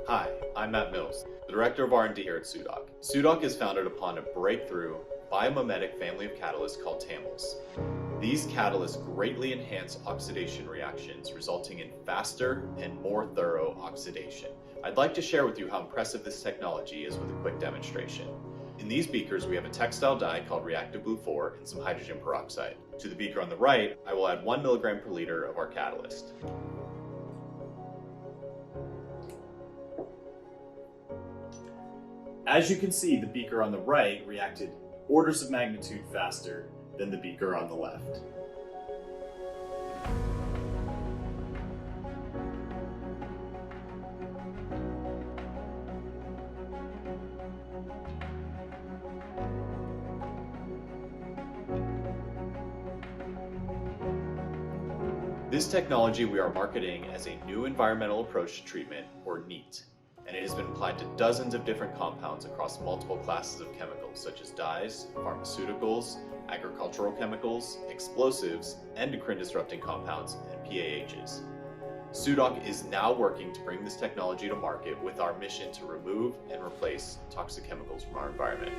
Hi, I'm Matt Mills, the Director of R&D here at Sudoc. Sudoc is founded upon a breakthrough biomimetic family of catalysts called TAMLs. These catalysts greatly enhance oxidation reactions, resulting in faster and more thorough oxidation. I'd like to share with you how impressive this technology is with a quick demonstration. In these beakers, we have a textile dye called Reactive Blue 4 and some hydrogen peroxide. To the beaker on the right, I will add 1 milligram per liter of our catalyst. As you can see, the beaker on the right reacted orders of magnitude faster than the beaker on the left. This technology we are marketing as a new environmental approach to treatment, or NEAT, and it has been applied to dozens of different compounds across multiple classes of chemicals such as dyes, pharmaceuticals, agricultural chemicals, explosives, endocrine-disrupting compounds, and PAHs. Sudoc is now working to bring this technology to market with our mission to remove and replace toxic chemicals from our environment.